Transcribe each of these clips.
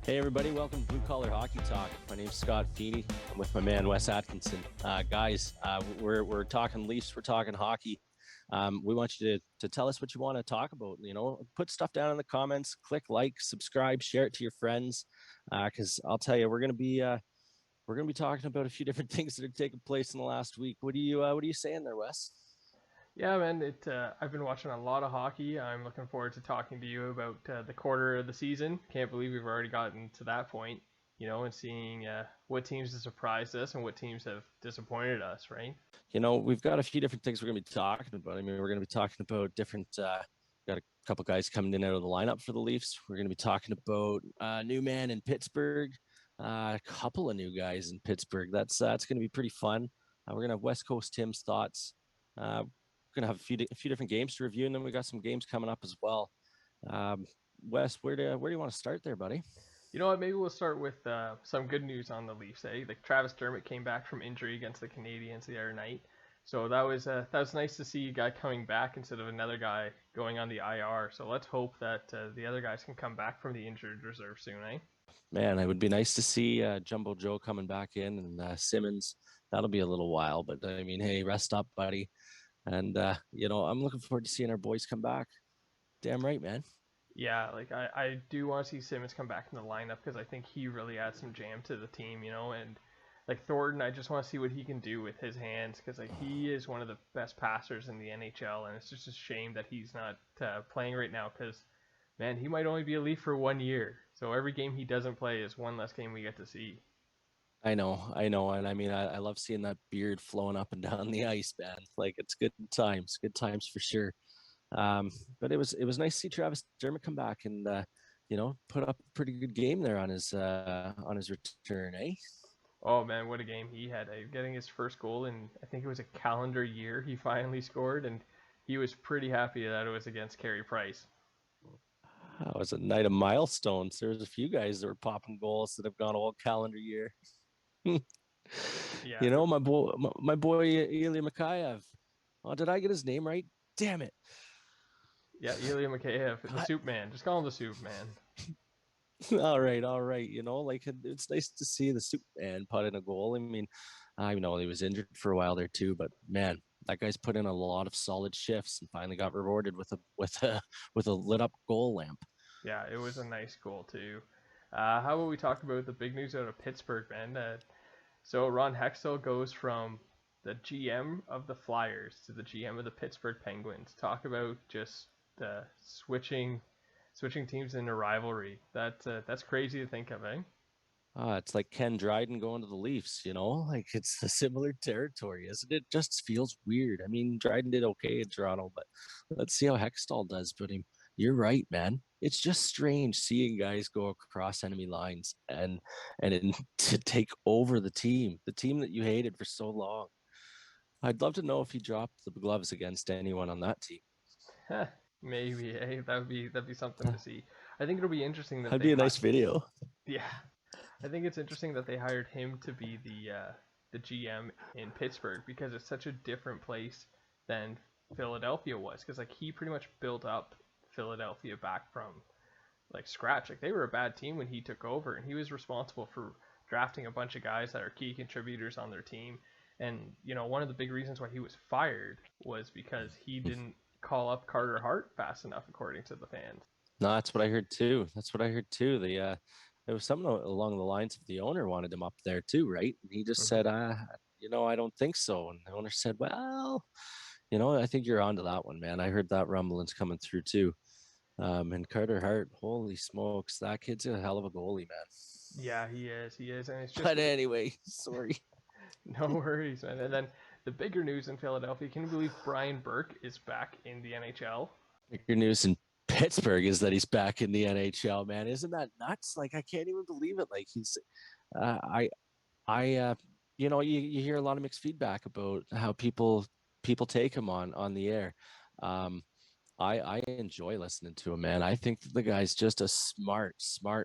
Hey everybody, welcome to Blue Collar Hockey Talk. My name's Scott Feeney. I'm with my man Wes Atkinson. Guys, we're talking Leafs, we're talking hockey. We want you to tell us what you want to talk about. You know, put stuff down in the comments, click like, subscribe, share it to your friends. Because I'll tell you, we're gonna be talking about a few different things that have taken place in the last week. What are you saying there, Wes? Yeah, man. I've been watching a lot of hockey. I'm looking forward to talking to you about the quarter of the season. Can't believe we've already gotten to that point, and seeing what teams have surprised us and what teams have disappointed us, right? You know, we've got a few different things we're going to be talking about. I mean, we're going to be talking about different. Got a couple guys coming in out of the lineup for the Leafs. We're going to be talking about new man in Pittsburgh. A couple of new guys in Pittsburgh. That's going to be pretty fun. We're going to have West Coast Tim's thoughts. We're going to have a few different games to review, and then we got some games coming up as well. Wes, where do you want to start there, buddy? You know what? Maybe we'll start with some good news on the Leafs. Like Travis Dermott came back from injury against the Canadiens the other night, so that was nice to see a guy coming back instead of another guy going on the IR. So let's hope that the other guys can come back from the injured reserve soon, eh? Man, it would be nice to see Jumbo Joe coming back in and Simmons. That'll be a little while, but I mean, hey, rest up, buddy. And I'm looking forward to seeing our boys come back. Damn right, man. Yeah, like I do want to see Simmons come back in the lineup because I think he really adds some jam to the team, and like Thornton, I just want to see what he can do with his hands because like he is one of the best passers in the NHL, and it's just a shame that he's not playing right now because man, he might only be a Leaf for 1 year, so every game he doesn't play is one less game we get to see. I know, and I mean, I love seeing that beard flowing up and down the ice, man. Like it's good times for sure. Um, but it was nice to see Travis Dermott come back and put up a pretty good game there on his return, eh? Oh man, what a game he had! Getting his first goal in I think it was a calendar year, he finally scored, and he was pretty happy that it was against Carey Price. It was a night of milestones. There's a few guys that were popping goals that have gone all calendar year. Yeah, My boy Ilya Mikheyev. Oh, did I get his name right? Damn it! yeah, Ilya Mikheyev, the God. Soup Man. Just call him the Soup Man. All right. Like it's nice to see the Superman put in a goal. I mean, I know he was injured for a while there too, but man, that guy's put in a lot of solid shifts and finally got rewarded with a lit up goal lamp. Yeah, it was a nice goal too. How about we talk about the big news out of Pittsburgh, man? So Ron Hextall goes from the GM of the Flyers to the GM of the Pittsburgh Penguins. Talk about just switching teams in a rivalry. That's crazy to think of, eh? It's like Ken Dryden going to the Leafs, like it's a similar territory, isn't it? Just feels weird. I mean, Dryden did okay in Toronto, but let's see how Hextall does. But you're right, man. It's just strange seeing guys go across enemy lines and to take over the team that you hated for so long. I'd love to know if he dropped the gloves against anyone on that team. Maybe, eh? That'd be something to see. I think it'll be interesting that That'd they be a nice video. yeah, I think it's interesting that they hired him to be the GM in Pittsburgh because it's such a different place than Philadelphia was. Because like he pretty much built up Philadelphia back from like scratch. Like they were a bad team when he took over, and he was responsible for drafting a bunch of guys that are key contributors on their team. And one of the big reasons why he was fired was because he didn't call up Carter Hart fast enough, according to the fans. No, that's what I heard too. That's what I heard too. There was something along the lines of the owner wanted him up there too, right? And he just Mm-hmm. said, I don't think so. And the owner said, well, I think you're onto that one, man. I heard that rumblings coming through too. And Carter Hart, holy smokes, that kid's a hell of a goalie, man. Yeah, he is. He is, and it's just But anyway, sorry. no worries, man. And then the bigger news in Philadelphia, can you believe Brian Burke is back in the NHL? Bigger news in Pittsburgh is that he's back in the NHL, man. Isn't that nuts? Like I can't even believe it. Like uh, I, you hear a lot of mixed feedback about how people take him on the air. Um, I enjoy listening to him, man. I think the guy's just a smart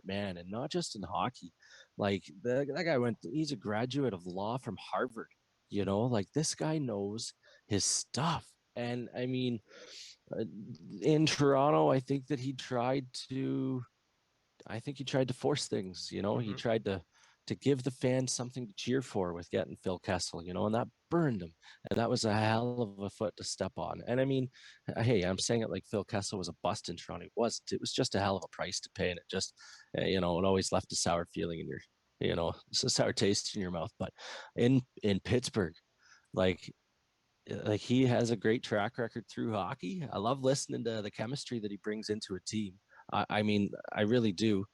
man, and not just in hockey. Like that guy he's a graduate of law from Harvard. Like this guy knows his stuff. And I mean, uh, in Toronto, I think that he tried to I think he tried to force things. You know, he Mm-hmm. tried to give the fans something to cheer for with getting Phil Kessel. You know, and that burned him, and that was a hell of a foot to step on. And I mean, hey, I'm saying it like Phil Kessel was a bust in Toronto. It wasn't. It was just a hell of a price to pay, and it just, you know, it always left a sour feeling in your, you know, it's a sour taste in your mouth. But in Pittsburgh, like he has a great track record through hockey. I love listening to the chemistry that he brings into a team. I mean, I really do.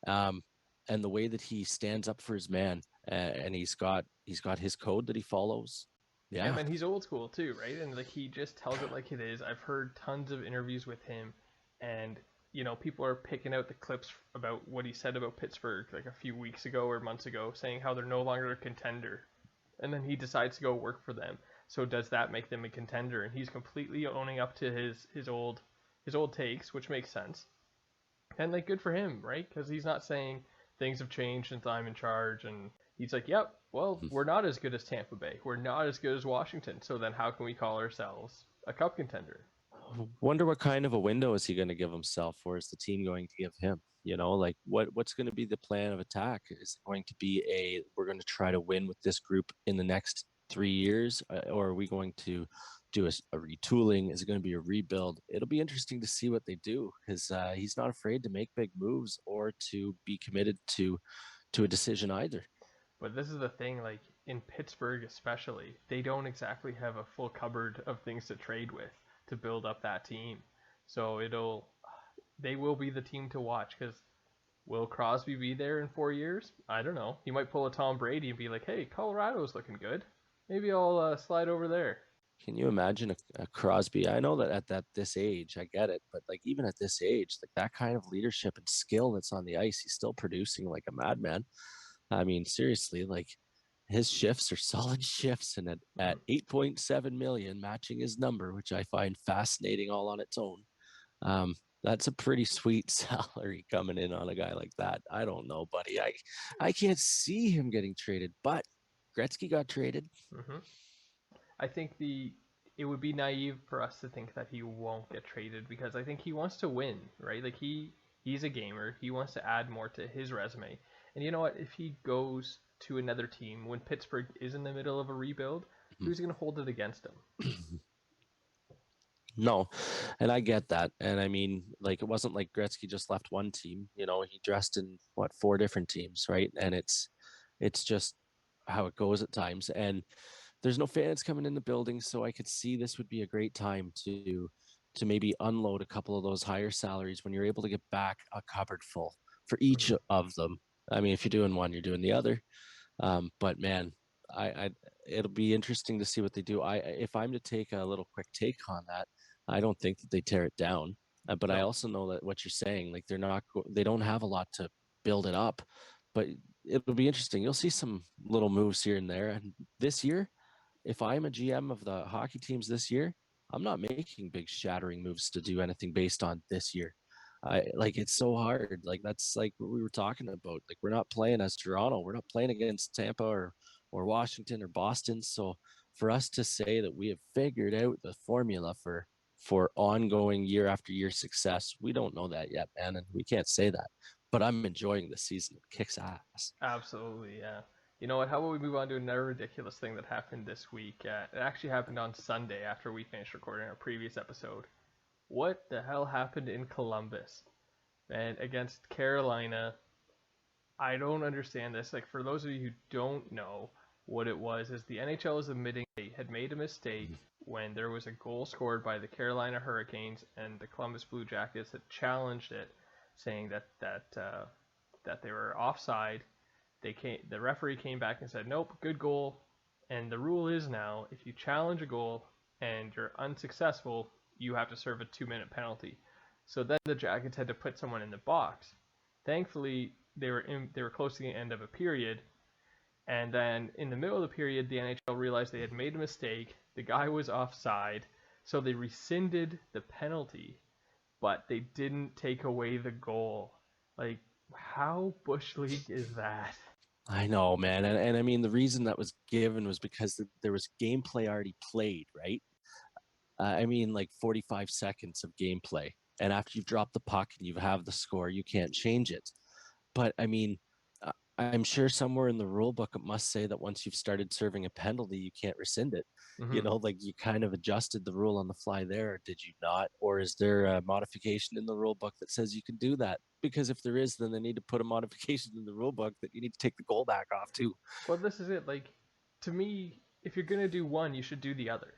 Um, and the way that he stands up for his man, and he's got his code that he follows. Yeah, Yeah. man, he's old school too, right? And like he just tells it like it is. I've heard tons of interviews with him, and people are picking out the clips about what he said about Pittsburgh like a few weeks ago or months ago, saying how they're no longer a contender, and then he decides to go work for them. So does that make them a contender? And he's completely owning up to his old takes, which makes sense. And like good for him, right? Because he's not saying things have changed since I'm in charge, and he's like, yep, well, we're not as good as Tampa Bay, we're not as good as Washington. So then how can we call ourselves a cup contender? Wonder what kind of a window is he going to give himself, or is the team going to give him? You know, like what's going to be the plan of attack? Is it going to be we're going to try to win with this group in the next 3 years, or are we going to do a retooling? Is it going to be a rebuild? It'll be interesting to see what they do, because he's not afraid to make big moves or to be committed to a decision either. But this is the thing, like in Pittsburgh especially, they don't exactly have a full cupboard of things to trade with to build up that team. So they will be the team to watch because will Crosby be there in 4 years? I don't know. He might pull a Tom Brady and be like, hey, Colorado's looking good. Maybe I'll slide over there. Can you imagine a Crosby? I know that at this age, I get it, but like even at this age, like that kind of leadership and skill that's on the ice, he's still producing like a madman. I mean, seriously, like his shifts are solid shifts, and at Mm-hmm. 8.7 million, matching his number, which I find fascinating all on its own. Um, that's a pretty sweet salary coming in on a guy like that. I don't know, buddy. I can't see him getting traded, but Gretzky got traded. Mm-hmm. I think it would be naive for us to think that he won't get traded because I think he wants to win, right? Like he's a gamer. He wants to add more to his resume. And you know what? If he goes to another team when Pittsburgh is in the middle of a rebuild, who's going to hold it against him? No, and I get that. And I mean, like, it wasn't like Gretzky just left one team. You know, he dressed in what, four different teams, right? And it's just how it goes at times. And there's no fans coming in the building, so I could see this would be a great time to maybe unload a couple of those higher salaries when you're able to get back a cupboard full for each Mm-hmm. of them. I mean, if you're doing one, you're doing the other. But man, I it'll be interesting to see what they do. If I'm to take a little quick take on that, I don't think that they tear it down. But I No. also know that what you're saying, like they don't have a lot to build it up. But it'll be interesting. You'll see some little moves here and there. And this year, if I'm a GM of the hockey teams this year, I'm not making big shattering moves to do anything based on this year. I like it's so hard. Like that's like what we were talking about. Like we're not playing as Toronto. We're not playing against Tampa or Washington or Boston. So for us to say that we have figured out the formula for ongoing year after year success, we don't know that yet, man, and we can't say that. But I'm enjoying the season. It kicks ass. Absolutely, yeah. You know what? How about we move on to another ridiculous thing that happened this week? It actually happened on Sunday after we finished recording our previous episode. What the hell happened in Columbus? And against Carolina, I don't understand this. Like, for those of you who don't know what it was, is the NHL is admitting they had made a mistake when there was a goal scored by the Carolina Hurricanes and the Columbus Blue Jackets that challenged it, saying that they were offside. The referee came back and said, nope, good goal. And the rule is now, if you challenge a goal and you're unsuccessful, you have to serve a 2-minute penalty. So then the Jackets had to put someone in the box. Thankfully, they were close to the end of a period, and then in the middle of the period, the NHL realized they had made a mistake. The guy was offside, so they rescinded the penalty, but they didn't take away the goal. Like, how bush league is that? I know, man. And I mean, the reason that was given was because there was gameplay already played, right? I mean, like 45 seconds of gameplay. And after you've dropped the puck and you have the score, you can't change it. But I mean, I'm sure somewhere in the rule book it must say that once you've started serving a penalty, you can't rescind it. Hmm. Like you kind of adjusted the rule on the fly there, did you not? Or is there a modification in the rule book that says you can do that? Because if there is, then they need to put a modification in the rule book that you need to take the goal back off too. Well, this is it. Like, to me, if you're gonna do one, you should do the other,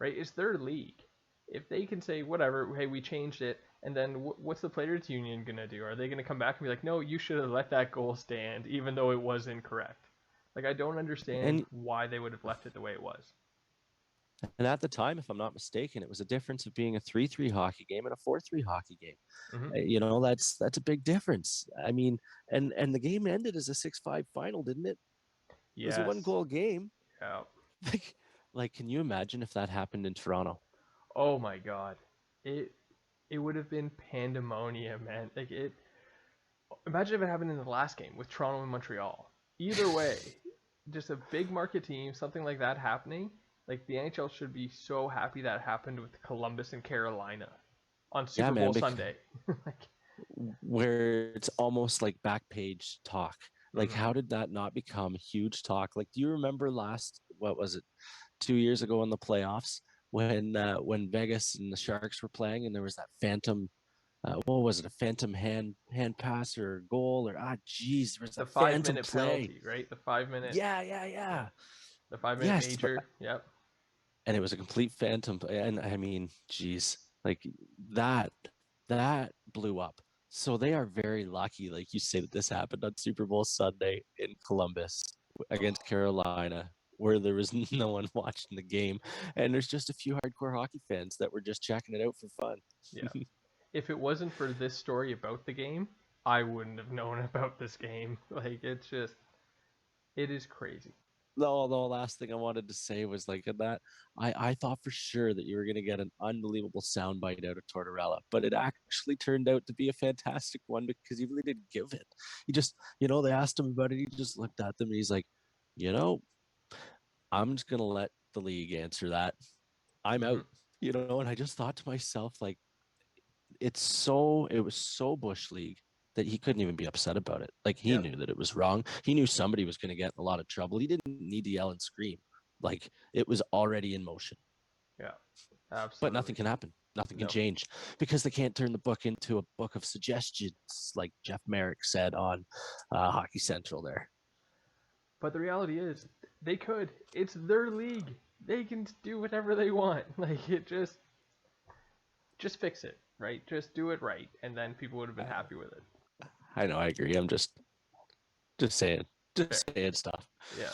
right? It's their league. If they can say whatever, hey, we changed it, and then what's the players' union gonna do? Are they gonna come back and be like, no, you should have let that goal stand, even though it was incorrect? Like, I don't understand And why they would have left it the way it was. and at the time, if I'm not mistaken, it was a difference of being a 3-3 hockey game and a 4-3 hockey game. Hmm. That's a big difference. I mean, and the game ended as a 6-5 final, didn't it? It was a one Yes. goal game. Yeah. Like, can you imagine if that happened in Toronto? Oh my God. It it would have been pandemonium, man. Like it. Imagine if it happened in the last game with Toronto and Montreal. Either way, just a big market team, something like that happening. Like the NHL should be so happy that happened with Columbus and Carolina on Yeah, Super man, Bowl Sunday. Like, where it's almost like back page talk. Like, hmm. how did that not become huge talk? Like, do you remember what was it, 2 years ago in the playoffs when Vegas and the Sharks were playing and there was that phantom, what was it, a phantom hand pass or goal or geez, there was The that five phantom minute play. penalty, right? The 5 minute, Yeah. the 5 minute Yes, but major. Yep. and it was a complete phantom. And I mean, geez, like that that blew up. So they are very lucky, like you say, that this happened on Super Bowl Sunday in Columbus against Carolina, where there was no one watching the game, and there's just a few hardcore hockey fans that were just checking it out for fun. Yeah. If it wasn't for this story about the game, I wouldn't have known about this game. Like it's just, it is crazy. The last thing I wanted to say was like that I thought for sure that you were going to get an unbelievable soundbite out of Tortorella, but it actually turned out to be a fantastic one because he really didn't give it. He just, they asked him about it. He just looked at them and he's like, you know, I'm just going to let the league answer that. I'm Hmm. out, and I just thought to myself, like, it was so Bush League that he couldn't even be upset about it. Like he Yep. knew that it was wrong. He knew somebody was going to get in a lot of trouble. He didn't need to yell and scream. Like it was already in motion. Yeah. But Absolutely. nothing can happen. Nothing can No. change because they can't turn the book into a book of suggestions, like Jeff Merrick said on Hockey Central there. But the reality is, they could. It's their league. They can do whatever they want. Like it just fix it, right? Just do it right, and then people would have been happy with it. I know, I agree. I'm just saying, Fair. just saying stuff. Yeah.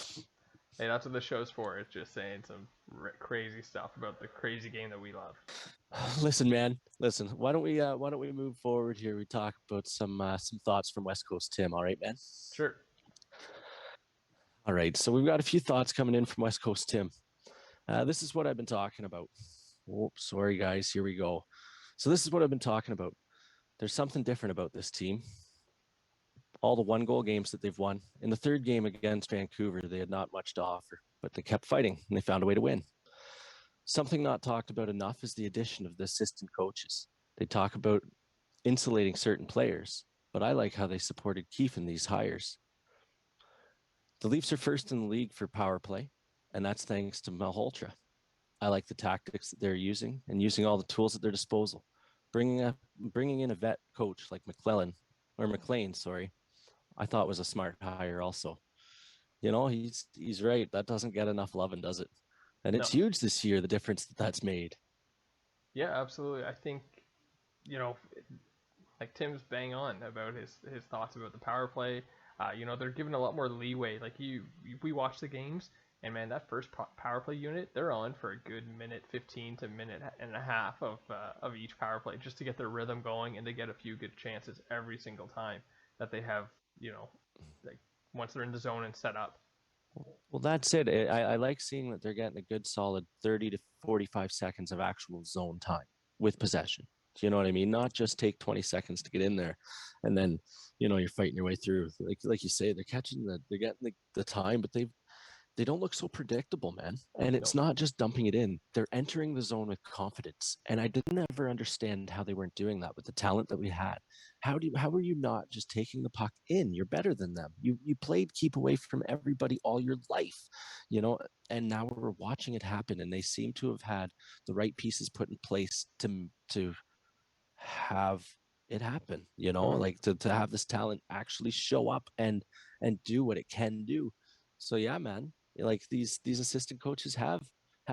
Hey, that's what the show's for. It's just saying some crazy stuff about the crazy game that we love. Listen, man. Listen. Why don't we move forward here? We talk about some thoughts from West Coast Tim. All right, man. Sure. All right. So we've got a few thoughts coming in from West Coast Tim. This is what I've been talking about. Oh, sorry, guys. Here we go. So this is what I've been talking about. There's something different about this team. All the one-goal games that they've won. In the third game against Vancouver, they had not much to offer, but they kept fighting and they found a way to win. Something not talked about enough is the addition of the assistant coaches. They talk about insulating certain players, but I like how they supported Keefe in these hires. The Leafs are first in the league for power play, and that's thanks to Malhotra. I like the tactics that they're using and using all the tools at their disposal. Bringing in a vet coach like McLean, sorry, I thought was a smart hire also. He's right. That doesn't get enough loving, does it? And No. it's huge this year, the difference that's made. Yeah, absolutely. I think, you know, like Tim's bang on about his thoughts about the power play. They're given a lot more leeway. Like we watch the games, and man, that first power play unit, they're on for a good minute 15 to minute and a half of each power play just to get their rhythm going and they get a few good chances every single time that they have. Like once they're in the zone and set up. Well, that's it. I like seeing that they're getting a good solid 30 to 45 seconds of actual zone time with possession. Do you know what I mean? Not just take 20 seconds to get in there and then, you're fighting your way through. Like you say, they're getting the time, but they've they don't look so predictable, man. And it's not just dumping it in. They're entering the zone with confidence. And I didn't ever understand how they weren't doing that with the talent that we had. How are you not just taking the puck in? You're better than them. You played keep away from everybody all your life, you know, and now we're watching it happen, and they seem to have had the right pieces put in place to have it happen, you know, like to have this talent actually show up and do what it can do. So yeah, man, like these assistant coaches have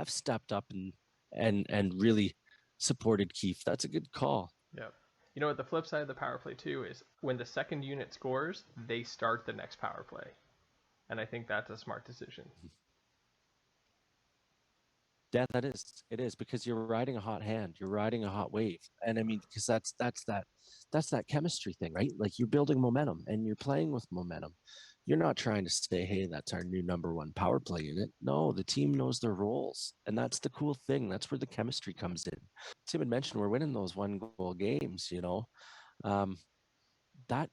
stepped up and really supported Keefe. That's a good call. Yeah. You know what, the flip side of the power play too is when the second unit scores, they start the next power play. And I think that's a smart decision. Yeah, it is because you're riding a hot hand, you're riding a hot wave. And I mean, because that's that chemistry thing, right? Like you're building momentum and you're playing with momentum. You're not trying to say, hey, that's our new number one power play unit. No, the team knows their roles. And that's the cool thing. That's where the chemistry comes in. Tim had mentioned we're winning those 1-goal games, you know. Um, that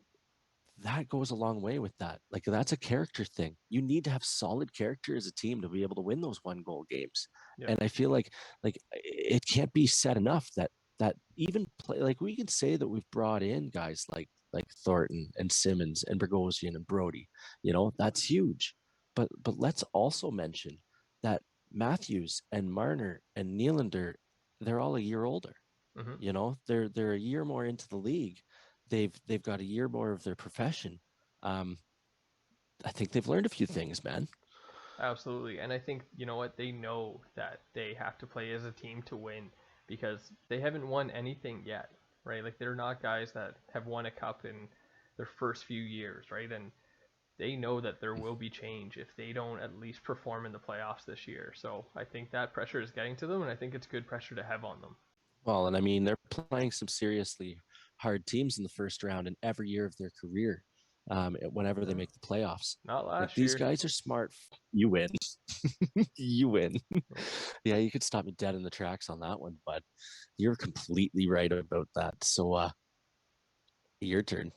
that goes a long way with that. Like that's a character thing. You need to have solid character as a team to be able to win those 1-goal games. Yeah. And I feel like it can't be said enough that even play, like we can say that we've brought in guys like Thornton and Simmons and Bogosian and Brody. You know, that's huge. But let's also mention that Matthews and Marner and Nylander, they're all a year older. Mm-hmm. You know, they're a year more into the league. They've got a year more of their profession. I think they've learned a few things, man. Absolutely. And I think, you know what, they know that they have to play as a team to win because they haven't won anything yet, right? Like they're not guys that have won a cup in their first few years, right? And they know that there will be change if they don't at least perform in the playoffs this year. So I think that pressure is getting to them, and I think it's good pressure to have on them. Well, and I mean, they're playing some seriously hard teams in the first round in every year of their career. Whenever they make the playoffs, Not like last these year. guys are smart. You win, you win. Yeah, you could stop me dead in the tracks on that one, but you're completely right about that. So, your turn.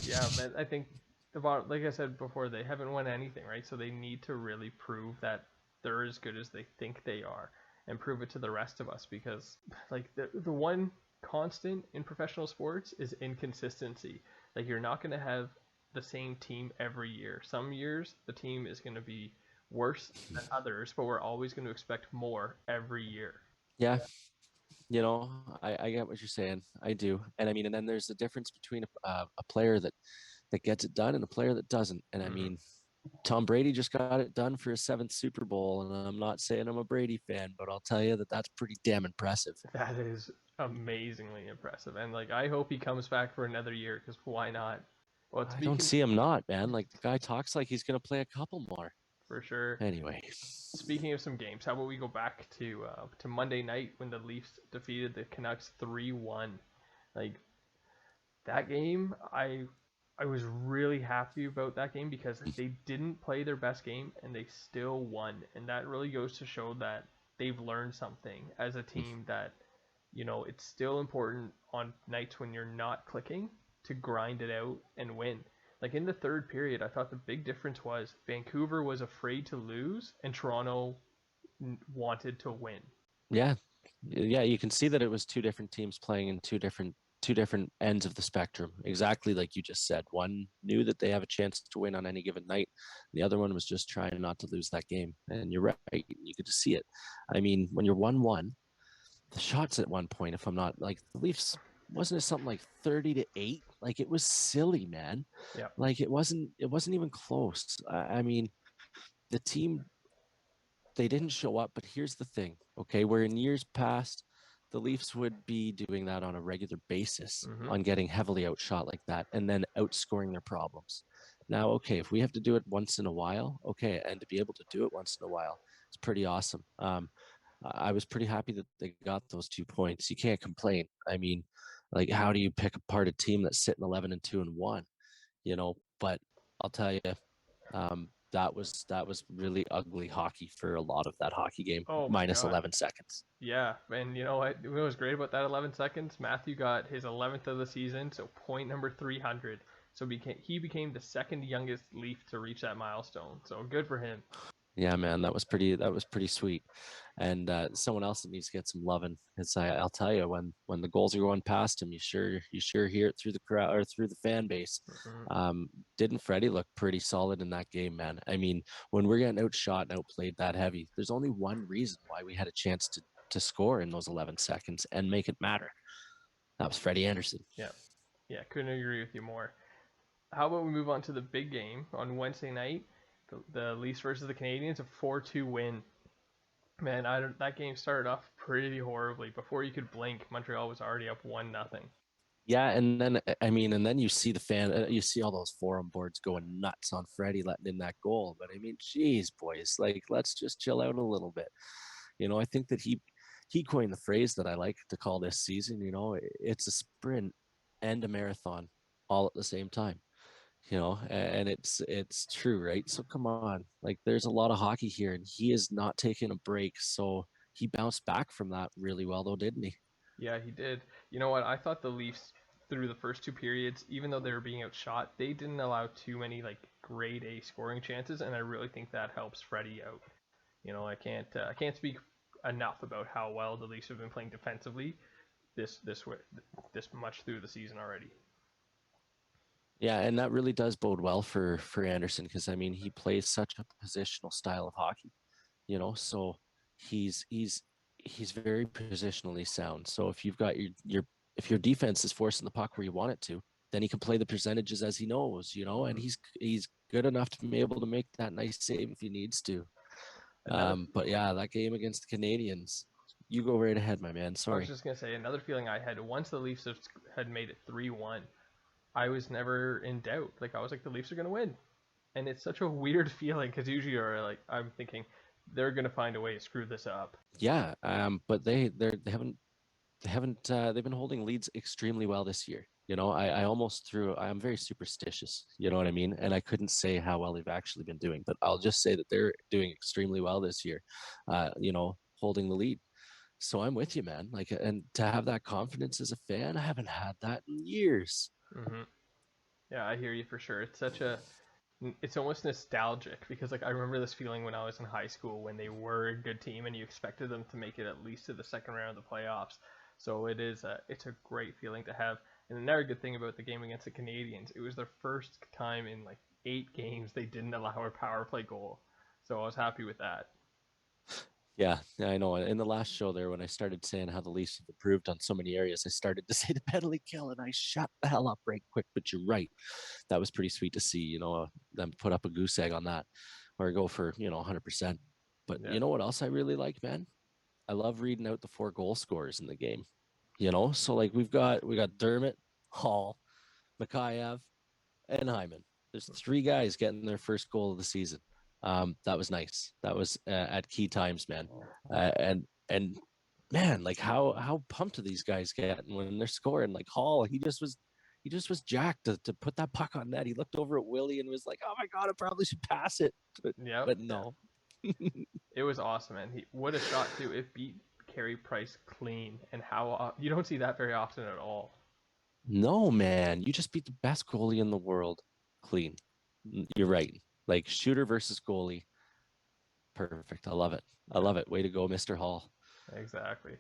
Yeah, man, I think like I said before, they haven't won anything, right? So they need to really prove that they're as good as they think they are and prove it to the rest of us because like the one constant in professional sports is inconsistency. Like you're not going to have the same team every year. Some years the team is going to be worse than others, but we're always going to expect more every year. Yeah, you know, I get what you're saying. I do, and I mean, and then there's the difference between a player that gets it done and a player that doesn't. And I Mm-hmm. mean, Tom Brady just got it done for his 7th Super Bowl, and I'm not saying I'm a Brady fan, but I'll tell you that that's pretty damn impressive. That is amazingly impressive, and like I hope he comes back for another year because why not? Well, I don't speaking see him not, man. Like the guy talks like he's gonna play a couple more. for sure. Anyway, Speaking of some games, how about we go back to Monday night when the Leafs defeated the Canucks 3-1. Like that game, I was really happy about that game because they didn't play their best game and they still won, and that really goes to show that they've learned something as a team that it's still important on nights when you're not clicking to grind it out and win. Like in the third period, I thought the big difference was Vancouver was afraid to lose and Toronto wanted to win. yeah, yeah, you can see that it was two different teams playing in two different ends of the spectrum. Exactly like you just said. One knew that they have a chance to win on any given night. The other one was just trying not to lose that game. And you're right. You could just see it. I mean, when you're 1-1, the shots at one point, if I'm not like the Leafs, wasn't it something like 30-8? Like it was silly, man. Yeah. Like it wasn't even close. I mean, the team, they didn't show up, but here's the thing, okay? Where in years past, the Leafs would be doing that on a regular basis, Mm-hmm. on getting heavily outshot like that, and then outscoring their problems. Now, okay, if we have to do it once in a while, okay, and to be able to do it once in a while, it's pretty awesome. I was pretty happy that they got those 2 points. You can't complain. I mean, like, how do you pick apart a team that's sitting 11-2-1? You know, but I'll tell you, that was really ugly hockey for a lot of that hockey game, Oh my minus God. 11 seconds. Yeah, and you know what? What was great about that 11 seconds? Matthew got his 11th of the season, so point number 300. So he became the second youngest Leaf to reach that milestone. So good for him. Yeah, man, that was pretty sweet. And someone else that needs to get some loving is I'll tell you, when the goals are going past him, you sure hear it through the crowd or through the fan base. Mm-hmm. Um, didn't Freddie look pretty solid in that game, man? I mean, when we're getting outshot and outplayed that heavy, there's only one reason why we had a chance to score in those 11 seconds and make it matter. That was Freddie Anderson. Yeah, yeah, couldn't agree with you more. How about we move on to the big game on Wednesday night? The Leafs versus the Canadiens, a 4-2 win. Man, that game started off pretty horribly. Before you could blink, Montreal was already up 1-0. Yeah, and then I mean, and then you see all those forum boards going nuts on Freddie letting in that goal. But I mean, geez, boys, like let's just chill out a little bit. I think that he coined the phrase that I like to call this season. It's a sprint and a marathon all at the same time. And it's true, right? So come on, like there's a lot of hockey here, and he is not taking a break. So he bounced back from that really well, though, didn't he? Yeah, he did. You know what? I thought the Leafs through the first two periods, even though they were being outshot, they didn't allow too many like grade A scoring chances, and I really think that helps Freddie out. I can't speak enough about how well the Leafs have been playing defensively this much through the season already. Yeah, and that really does bode well for Anderson because I mean he plays such a positional style of hockey, so he's very positionally sound. So if you've got your if your defense is forcing the puck where you want it to, then he can play the percentages as he knows, and Mm-hmm. he's good enough to be able to make that nice save if he needs to. Another, But yeah, that game against the Canadians, you go right ahead, my man. I was Sorry. just gonna say another feeling I had once the Leafs had made it 3-1. I was never in doubt. Like I was like the Leafs are gonna win, and it's such a weird feeling because usually you're like I'm thinking they're gonna find a way to screw this up. Yeah, but they haven't they've been holding leads extremely well this year. I almost threw I'm very superstitious, you know what I mean? And I couldn't say how well they've actually been doing, but I'll just say that they're doing extremely well this year, holding the lead. So I'm with you, man. Like, and to have that confidence as a fan, I haven't had that in years. Hmm. Yeah, I hear you for sure. It's almost nostalgic because like I remember this feeling when I was in high school when they were a good team and you expected them to make it at least to the second round of the playoffs. So it's a great feeling to have. And another good thing about the game against the Canadiens, it was their first time in like 8 games they didn't allow a power play goal. So I was happy with that. Yeah, I know. In the last show there, when I started saying how the Leafs have improved on so many areas, I started to say the penalty kill, and I shut the hell up right quick. But you're right. That was pretty sweet to see, them put up a goose egg on that or go for, 100%. But Yeah. you know what else I really like, man? I love reading out the 4 goal scorers in the game, So like we got Dermott, Hall, Mikhaev, and Hyman. There's 3 guys getting their first goal of the season. That was nice. That was at key times, man. And man, like how pumped do these guys get when they're scoring? Like Hall, he just was jacked to put that puck on net. He looked over at Willie and was like, "Oh my god, I probably should pass it," but Yep. but Yeah. no. It was awesome, and what a shot too. It beat Carey Price clean, and how you don't see that very often at all. No, man, you just beat the best goalie in the world clean. You're right. Like shooter versus goalie, perfect. I love it. I Yeah, love it. Way to go, Mr. Hall. exactly.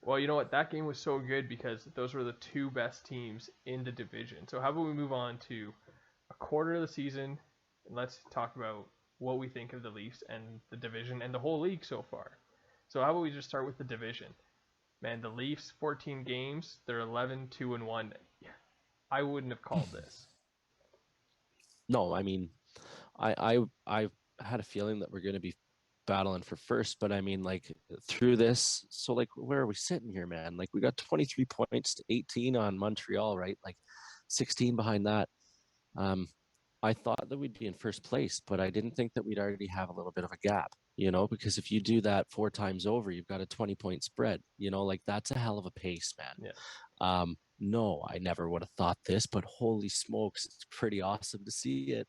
Well, you know what? That game was so good because those were the two best teams in the division. So how about we move on to a quarter of the season, and let's talk about what we think of the Leafs and the division and the whole league so far. So how about we just start with the division? Man, the Leafs 14 games, they're 11-2-1. I wouldn't have called this. No, I mean, I had a feeling that we're going to be battling for first, but I mean, like through this, so like where are we sitting here, man? Like we got 23 points to 18 on Montreal, right? Like 16 behind that. Um, I thought that we'd be in first place, but I didn't think that we'd already have a little bit of a gap, because if you do that 4 times over, you've got a 20-point spread, like that's a hell of a pace, man. Yeah. No, I never would have thought this, but holy smokes, it's pretty awesome to see it.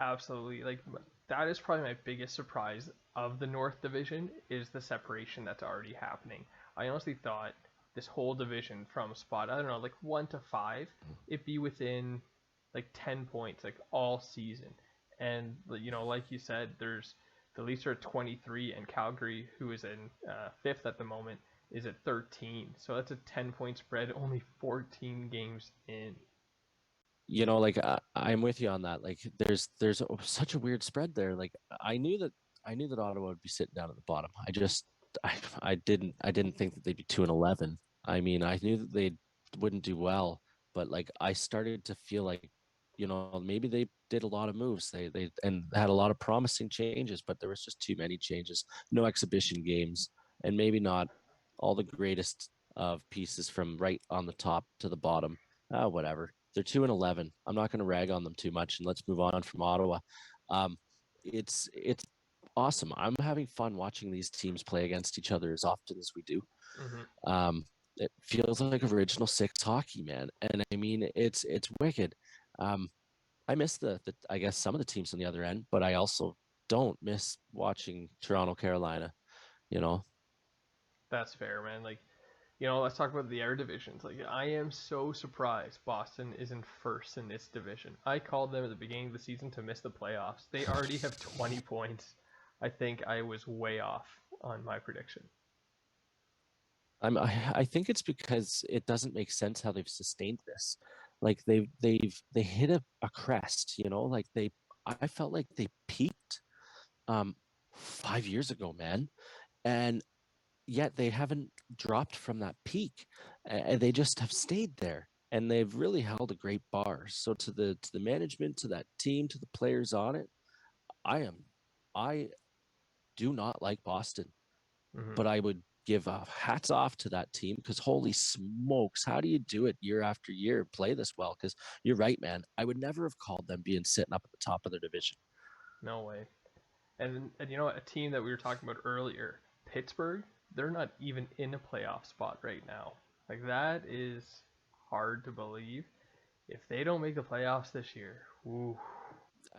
Absolutely. Like that is probably my biggest surprise of the North Division is the separation that's already happening. I honestly thought this whole division from spot, I don't know, like 1 to 5, it'd be within like 10 points like all season. And like you said, there's The Leafs are at 23, and Calgary, who is in fifth at the moment, is at 13. So that's a 10-point spread, only 14 games in. Like I'm with you on that. Like there's such a weird spread there. Like I knew that Ottawa would be sitting down at the bottom. I didn't think that they'd be 2-11. I mean, I knew that they wouldn't do well, but like I started to feel like, maybe they did a lot of moves. They and had a lot of promising changes, but there was just too many changes. No exhibition games, and maybe not all the greatest of pieces from right on the top to the bottom. Whatever. They're 2-11. I'm not going to rag on them too much, and let's move on from Ottawa. Um, it's awesome. I'm having fun watching these teams play against each other as often as we do. Mm-hmm. It feels like original six hockey, man, and I mean it's wicked. Um, I miss the I guess some of the teams on the other end, but I also don't miss watching Toronto, Carolina. You know, That's fair, man. Like, let's talk about the other divisions. Like, I am so surprised Boston isn't first in this division. I called them at the beginning of the season to miss the playoffs. They already have 20 points. I think I was way off on my prediction. I think it's because it doesn't make sense how they've sustained this. Like they hit a crest, like I felt like they peaked 5 years ago, man. And yet they haven't dropped from that peak. And they just have stayed there. And they've really held a great bar. So to the management, to that team, to the players on it, I do not like Boston, Mm-hmm. but I would give hats off to that team because holy smokes, how do you do it year after year and play this well? Because you're right, man. I would never have called them being sitting up at the top of their division. No way. And a team that we were talking about earlier, Pittsburgh, they're not even in a playoff spot right now. Like, that is hard to believe. If they don't make the playoffs this year, ooh.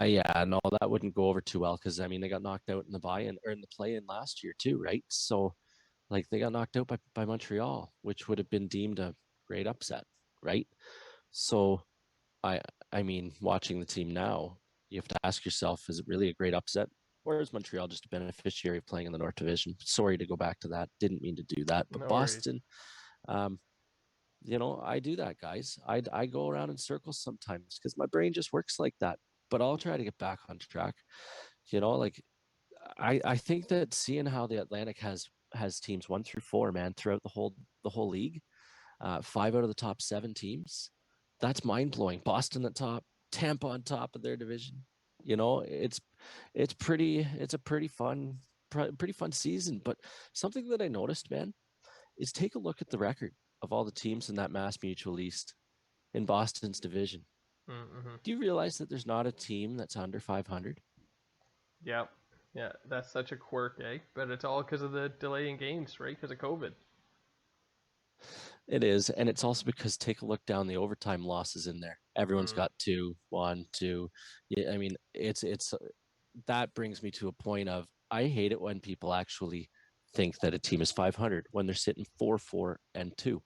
Yeah, no, that wouldn't go over too well because I mean they got knocked out in the buy-in or in the play-in last year too, right? So like they got knocked out by Montreal, which would have been deemed a great upset, right? So I I mean, watching the team now, you have to ask yourself, is it really a great upset? Or is Montreal just a beneficiary of playing in the North Division? Sorry to go back to that. Didn't mean to do that. But No worries. Boston, um, I do that, guys. I go around in circles sometimes because my brain just works like that. But I'll try to get back on track. Like I think that seeing how the Atlantic has teams 1 through 4, man, throughout the whole league, 5 out of the top 7 teams. That's mind blowing. Boston at top, Tampa on top of their division. It's a pretty fun season. But something that I noticed, man, is take a look at the record of all the teams in that Mass Mutual East in Boston's division. Mm-hmm. Do you realize that there's not a team that's under 500? Yep. Yeah, that's such a quirk, eh? But it's all because of the delay in games, right? Because of COVID. It is, and it's also because take a look down the overtime losses in there. Everyone's Mm. got 2, 1, 2. Yeah, I mean, it's that brings me to a point of I hate it when people actually think that a team is 500 when they're sitting 4, 4, and 2.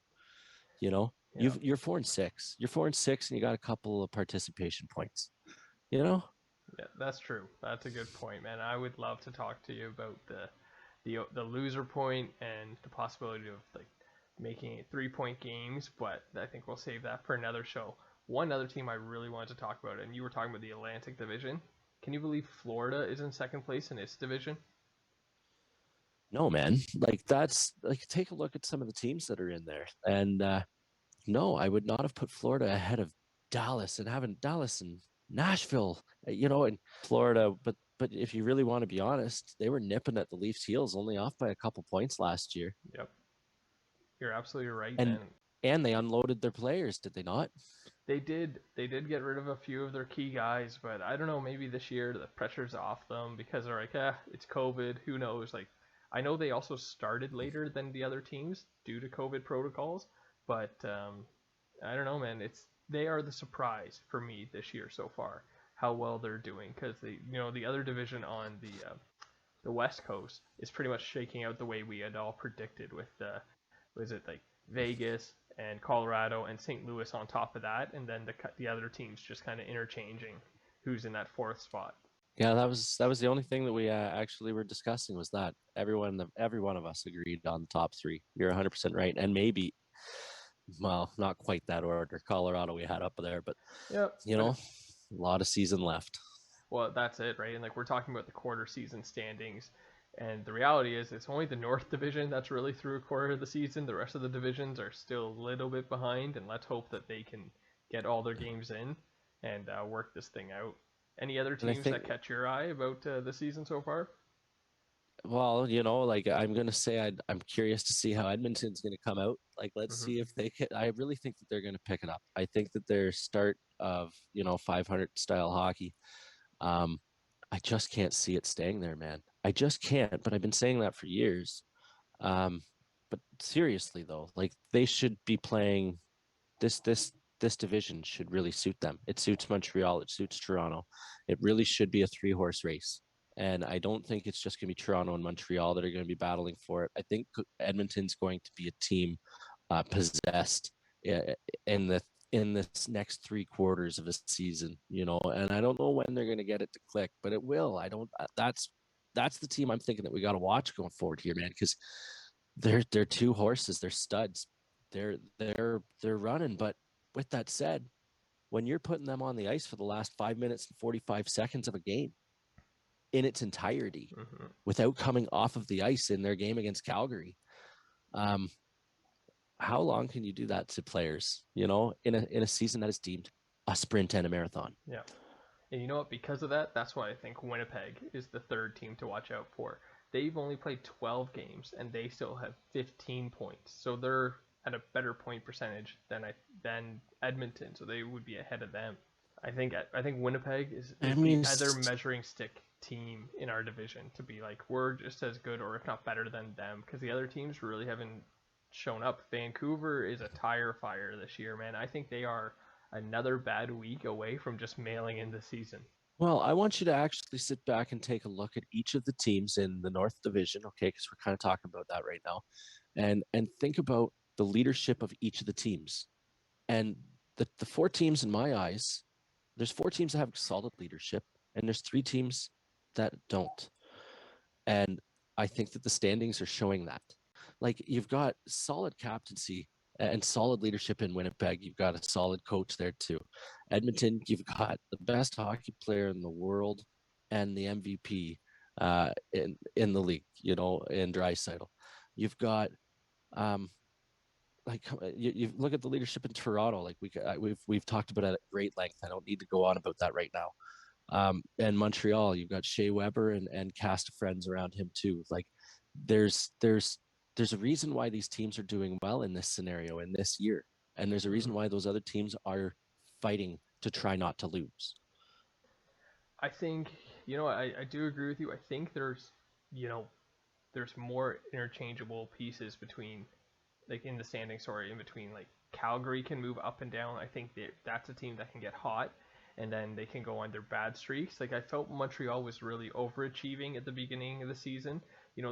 You know, Yeah. you're 4 and 6. You're 4 and 6, and you got a couple of participation points. You know, Yeah, that's true. That's a good point, man. I would love to talk to you about the loser point and the possibility of like making it 3-point games, but I think we'll save that for another show. One other team I really wanted to talk about, and you were talking about the Atlantic Division. Can you believe Florida is in second place in its division? no, man. Like that's like take a look at some of the teams that are in there, and no, I would not have put Florida ahead of Dallas and having Dallas and Nashville, and Florida. But if you really want to be honest, they were nipping at the Leafs' heels, only off by a couple points last year, Yep, you're absolutely right, and man. and they unloaded their players, did they not? They did get rid of a few of their key guys, but I don't know, maybe this year the pressure's off them because they're like, it's COVID, who knows? Like, I know they also started later than the other teams due to COVID protocols, but I don't know, man. They are the surprise for me this year so far, how well they're doing because the other division on the West Coast is pretty much shaking out the way we had all predicted with was it like Vegas and Colorado and St. Louis on top of that, and then the other teams just kind of interchanging who's in that fourth spot. Yeah, that was the only thing that we actually were discussing was that every one of us agreed on the top three. You're 100% right, and maybe, well, not quite that order. Colorado we had up there, but Yep. you know, a lot of season left. Well, that's it, right? And like we're talking about the quarter season standings, and the reality is it's only the North Division that's really through a quarter of the season. The rest of the divisions are still a little bit behind, and let's hope that they can get all their games in and work this thing out. Any other And I teams think, that catch your eye about the season so far? well, like I'm gonna say I'm curious to see how Edmonton's gonna come out. Like, let's Mm-hmm. see if they can. I really think that they're gonna pick it up. I think that their start of 500 style hockey. Um, I just can't see it staying there, man. I just can't. But I've been saying that for years. Um, but seriously though, like they should be playing this this this division should really suit them. It suits Montreal, it suits Toronto. It really should be a three-horse race. And I don't think it's just going to be Toronto and Montreal that are going to be battling for it. I think Edmonton's going to be a team possessed in the in this next 3 quarters of a season, and I don't know when they're going to get it to click, but it will. I don't. That's the team I'm thinking that we got to watch going forward here, man, because they're two horses, they're studs, they're running. But with that said, when you're putting them on the ice for the last 5 minutes and 45 seconds of a game in its entirety Mm-hmm. without coming off of the ice in their game against Calgary, um, how long can you do that to players? In a season that is deemed a sprint and a marathon. Yeah. And you know what? Because of that, that's why I think Winnipeg is the third team to watch out for. They've only played 12 games and they still have 15 points. So they're at a better point percentage than Edmonton. So they would be ahead of them. I think Winnipeg is, I is the mean, other measuring stick team in our division to be like we're just as good or if not better than them because the other teams really haven't shown up. Vancouver is a tire fire this year, man. I think they are another bad week away from just mailing in the season. well, I want you to actually sit back and take a look at each of the teams in the North Division, okay? Because we're kind of talking about that right now, and think about the leadership of each of the teams. And the four teams in my eyes, there's four teams that have solid leadership, and there's three teams that don't. And I think that the standings are showing that. Like, you've got solid captaincy and solid leadership in Winnipeg. You've got a solid coach there too. Edmonton, you've got the best hockey player in the world and the MVP in the league, in Draisaitl. You've got um, like you look at the leadership in Toronto. Like we've talked about it at great length. I don't need to go on about that right now. And Montreal, you've got Shea Weber and cast of friends around him too. Like there's there's there's a reason why these teams are doing well in this scenario in this year, and there's a Mm-hmm. reason why those other teams are fighting to try not to lose. I think I do agree with you. I think you know there's more interchangeable pieces between like in the standing, sorry, in between like Calgary can move up and down. I think that's a team that can get hot and then they can go on their bad streaks. Like I felt Montreal was really overachieving at the beginning of the season.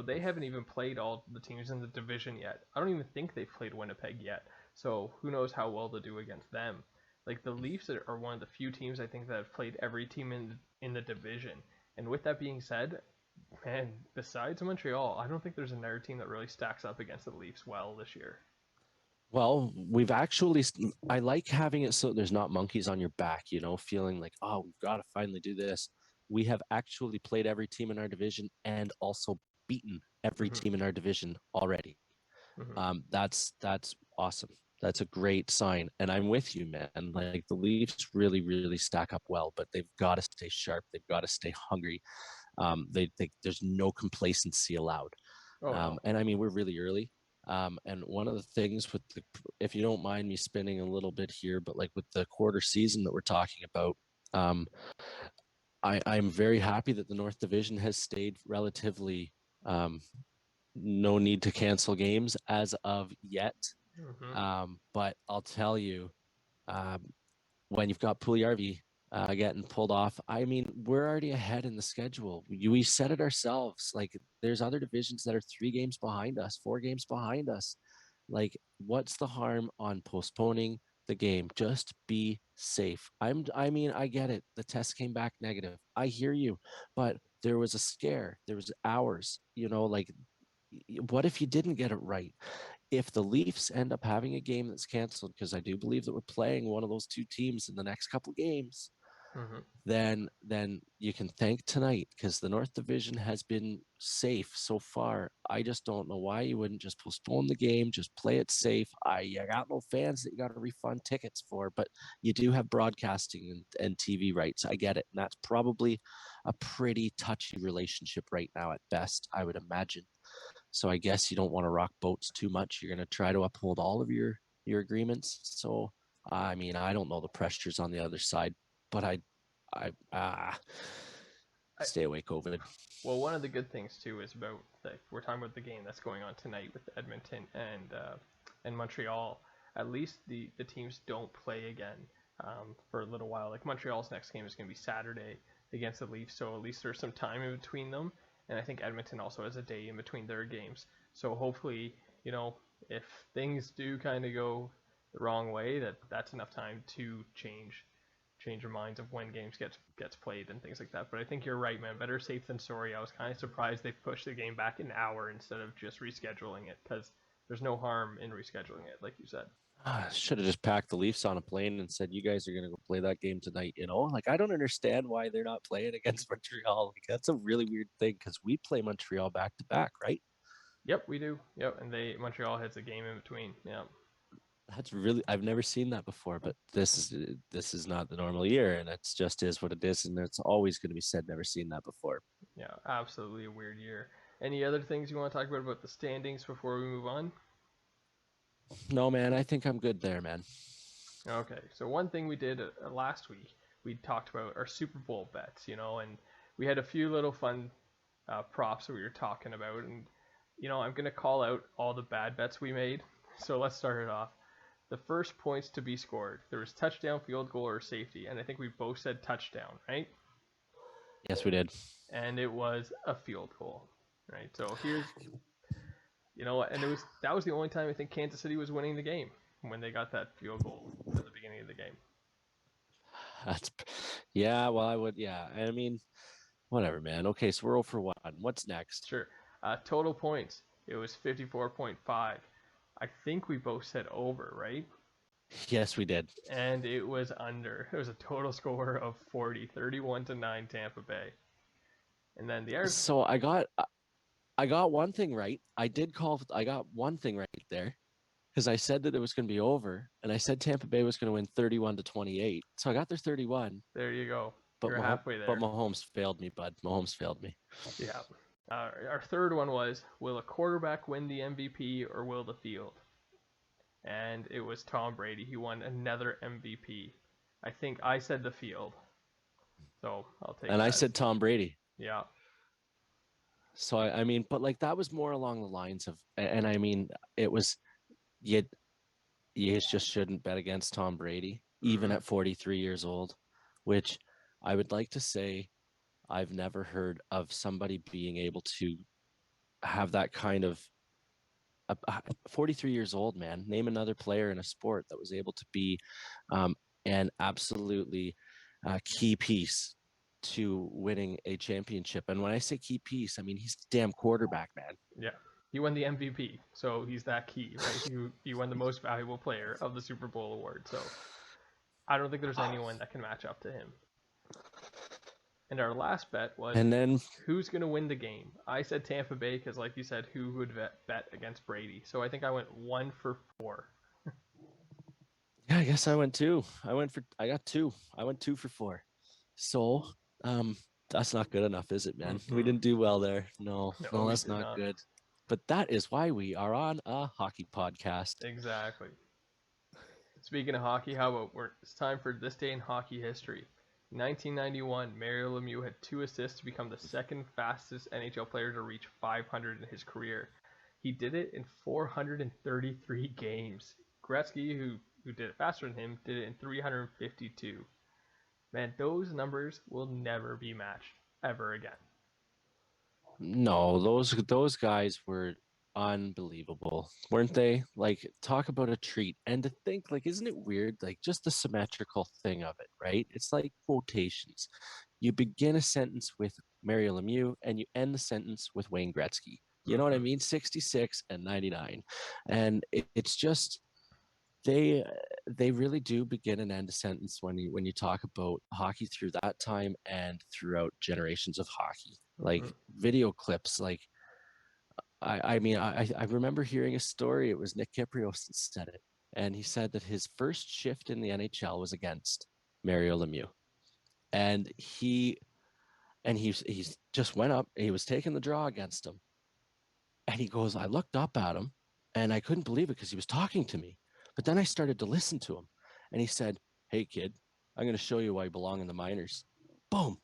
They haven't even played all the teams in the division yet. I don't even think they've played Winnipeg yet. So who knows how well they'll do against them. Like the Leafs are one of the few teams I think that have played every team in the division. And with that being said, man, besides Montreal, I don't think there's another team that really stacks up against the Leafs well this year. Well, I like having it so there's not monkeys on your back, feeling like, oh, we've got to finally do this. We have actually played every team in our division and also beaten every Mm-hmm. team in our division already. Mm-hmm. That's awesome. That's a great sign. And I'm with you, man. Like the Leafs really, really stack up well, but they've got to stay sharp. They've got to stay hungry. There's no complacency allowed. Oh no. And I mean, we're really early. And one of the things if you don't mind me spinning a little bit here, but like with the quarter season that we're talking about, um, I'm very happy that the North Division has stayed relatively, no need to cancel games as of yet. Mm-hmm. But I'll tell you, um, when you've got Puljärvi getting pulled off, I mean, we're already ahead in the schedule. We said it ourselves. Like, there's other divisions that are 3 games behind us, 4 games behind us. Like, what's the harm on postponing the game. Just be safe. I mean, I get it. The test came back negative. I hear you, but there was a scare. There was hours. Like, what if you didn't get it right? If the Leafs end up having a game that's canceled, because I do believe that we're playing one of those two teams in the next couple games, Mm-hmm. then you can thank tonight, because the North Division has been safe so far. I just don't know why you wouldn't just postpone the game, just play it safe. You got no fans that you got to refund tickets for, but you do have broadcasting and TV rights. I get it, and that's probably a pretty touchy relationship right now at best, I would imagine. So I guess you don't want to rock boats too much. You're going to try to uphold all of your agreements. So I mean, I don't know the pressures on the other side, but stay away, COVID. Well, one of the good things too is about we're talking about the game that's going on tonight with Edmonton and Montreal. At least the teams don't play again for a little while. Like Montreal's next game is going to be Saturday against the Leafs, so at least there's some time in between them. And I think Edmonton also has a day in between their games. So hopefully, if things do kind of go the wrong way, that's enough time to change your minds of when games gets played and things like that. But I think you're right, man. Better safe than sorry. I was kind of surprised they pushed the game back an hour instead of just rescheduling it, because there's no harm in rescheduling it, like you said. Should have just packed the Leafs on a plane and said, you guys are going to go play that game tonight. Like, I don't understand why they're not playing against Montreal. Like, that's a really weird thing, because we play Montreal back to back, right? Yep, we do. Yep, and Montreal has a game in between. Yeah. That's really, I've never seen that before, but this is not the normal year, and it's just is what it is, and it's always going to be said, never seen that before. Yeah, absolutely a weird year. Any other things you want to talk about the standings before we move on? No, man, I think I'm good there, man. Okay, so one thing we did last week, we talked about our Super Bowl bets, and we had a few little fun props that we were talking about, and I'm gonna call out all the bad bets we made. So let's start it off. The first points to be scored, there was touchdown, field goal, or safety, and I think we both said touchdown, right? Yes, we did. And it was a field goal, right? So here's, and that was the only time I think Kansas City was winning the game, when they got that field goal at the beginning of the game. Yeah, well, I would, yeah. I mean, whatever, man. Okay, so we're 0 for 1. What's next? Sure. Total points, it was 54.5. I think we both said over, right? Yes, we did. And it was under. It was a total score of 40, 31-9 Tampa Bay. And then the Arizona. So I got one thing right. I got one thing right there, because I said that it was going to be over, and I said Tampa Bay was going to win 31-28. So I got their 31. There you go. But You're halfway there. But Mahomes failed me, bud. Mahomes failed me. Yeah. Our third one was, will a quarterback win the MVP or will the field? And it was Tom Brady. He won another MVP. I think I said the field. So I'll take And that. I said Tom Brady. Yeah. So, I mean, but like that was more along the lines of, and I mean, it was, you just shouldn't bet against Tom Brady, even at 43 years old, which I would like to say I've never heard of somebody being able to have that kind of 43 years old, man. Name another player in a sport that was able to be an absolutely key piece to winning a championship. And when I say key piece, I mean he's the damn quarterback, man. Yeah. He won the MVP, so he's that key, right? He won the most valuable player of the Super Bowl award. So I don't think there's anyone that can match up to him. And our last bet was, and then who's going to win the game? I said Tampa Bay because, like you said, who would bet against Brady? So I think I went 1 for 4. Yeah, I guess I went 2. I got 2. I went 2 for 4. So, that's not good enough, is it, man? Mm-hmm. We didn't do well there. No, that's not good. But that is why we are on a hockey podcast. Exactly. Speaking of hockey, how about it's time for this day in hockey history. 1991, Mario Lemieux had 2 assists to become the second fastest NHL player to reach 500 in his career. He did it in 433 games. Gretzky, who did it faster than him, did it in 352. Man, those numbers will never be matched ever again. No, those guys were unbelievable, weren't they? Like, talk about a treat. And to think, like, isn't it weird? Like, just the symmetrical thing of it, right? It's like quotations. You begin a sentence with Mario Lemieux and you end the sentence with Wayne Gretzky. You know what I mean? 66 and 99. And it's just they really do begin and end a sentence when you talk about hockey through that time and throughout generations of hockey. Like video clips, like I remember hearing a story. It was Nick Kypreos that said it, and he said that his first shift in the NHL was against Mario Lemieux, and he's just went up. He was taking the draw against him, and he goes, I looked up at him, and I couldn't believe it because he was talking to me. But then I started to listen to him, and he said, "Hey kid, I'm going to show you why you belong in the minors." Boom.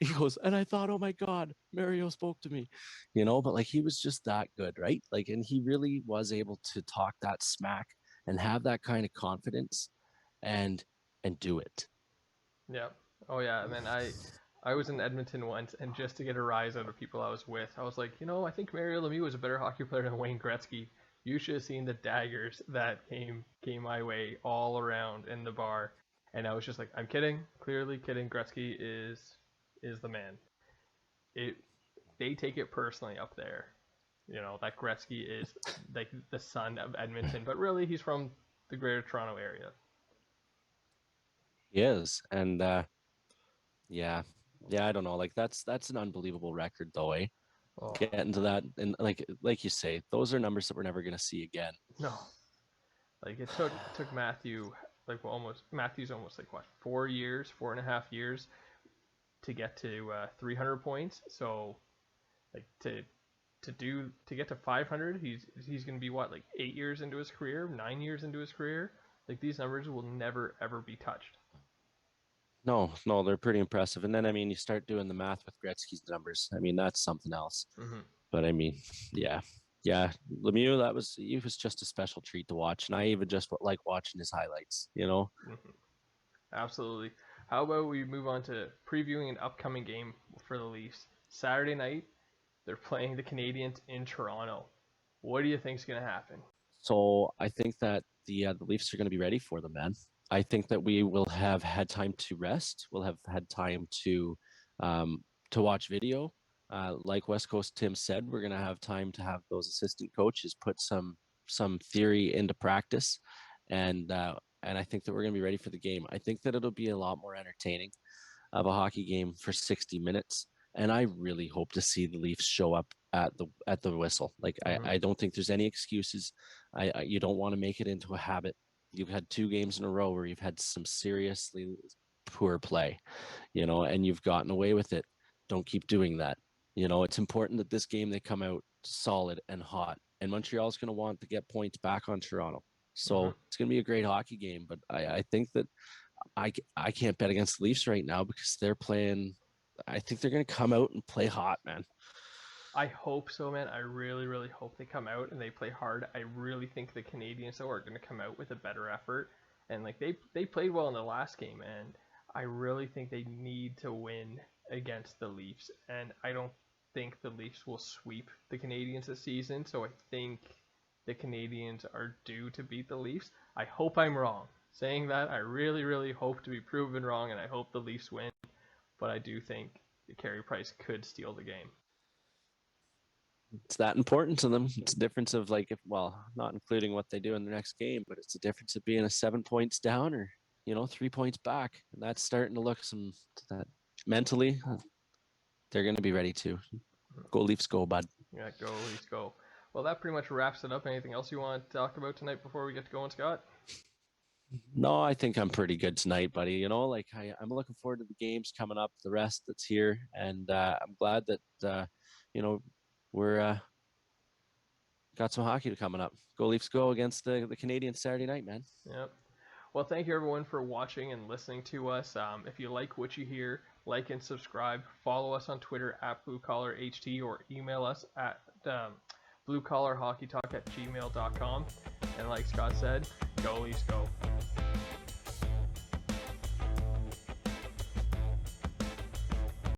He goes, and I thought, oh my God, Mario spoke to me, but like he was just that good, right? Like, and he really was able to talk that smack and have that kind of confidence and do it. Yeah. Oh yeah. And then I was in Edmonton once, and just to get a rise out of people I was with, I was like, I think Mario Lemieux was a better hockey player than Wayne Gretzky. You should have seen the daggers that came my way all around in the bar, and I was just like, I'm kidding, clearly kidding. Gretzky is the man. They take it personally up there. That Gretzky is like the son of Edmonton, but really he's from the Greater Toronto area. He is, and yeah, I don't know. Like that's an unbelievable record, though, eh? Oh. Get into that, and like you say, those are numbers that we're never going to see again. No, like it took Matthew Matthew's almost like what 4.5 years to get to 300 points. So like to get to 500, he's going to be what, like 8 years into his career, 9 years into his career. Like these numbers will never ever be touched. No, they're pretty impressive. And then, I mean, you start doing the math with Gretzky's numbers. I mean, that's something else. But I mean, yeah. Lemieux, he was just a special treat to watch. And I even just like watching his highlights, Absolutely. How about we move on to previewing an upcoming game for the Leafs? Saturday night, they're playing the Canadiens in Toronto. What do you think is going to happen? So I think that the Leafs are going to be ready for them, man. I think that we will have had time to rest. We'll have had time to watch video. Like West Coast Tim said, we're going to have time to have those assistant coaches put some theory into practice, and I think that we're going to be ready for the game. I think that it'll be a lot more entertaining of a hockey game for 60 minutes, and I really hope to see the Leafs show up at the whistle. Like I don't think there's any excuses. You don't want to make it into a habit. You've had 2 games in a row where you've had some seriously poor play, and you've gotten away with it. Don't keep doing that. It's important that this game they come out solid and hot, and Montreal's going to want to get points back on Toronto. So it's going to be a great hockey game, but I think that I can't bet against the Leafs right now because they're playing. I think they're going to come out and play hot, man. I hope so, man. I really, really hope they come out and they play hard. I really think the Canadiens, though, are going to come out with a better effort. And like they played well in the last game, and I really think they need to win against the Leafs. And I don't think the Leafs will sweep the Canadiens this season. So I think the Canadiens are due to beat the Leafs. I hope I'm wrong. Saying that, I really, really hope to be proven wrong, and I hope the Leafs win. But I do think Carey Price could steal the game. It's that important to them. It's a difference of not including what they do in the next game, but it's a difference of being 7 points down or 3 points back, and that's starting to look that mentally. They're going to be ready to go. Leafs, go, bud. Yeah, go Leafs, go. Well, that pretty much wraps it up. Anything else you want to talk about tonight before we get to going, Scott? No, I think I'm pretty good tonight, buddy. I'm looking forward to the games coming up, the rest that's here, and I'm glad that we're got some hockey coming up. Go Leafs, go against the Canadiens Saturday night, man. Yep. Well, thank you everyone for watching and listening to us. If you like what you hear, like and subscribe. Follow us on Twitter @BlueCollarHT or email us at bluecollarhockeytalk@gmail.com. And like Scott said, go Leafs, go.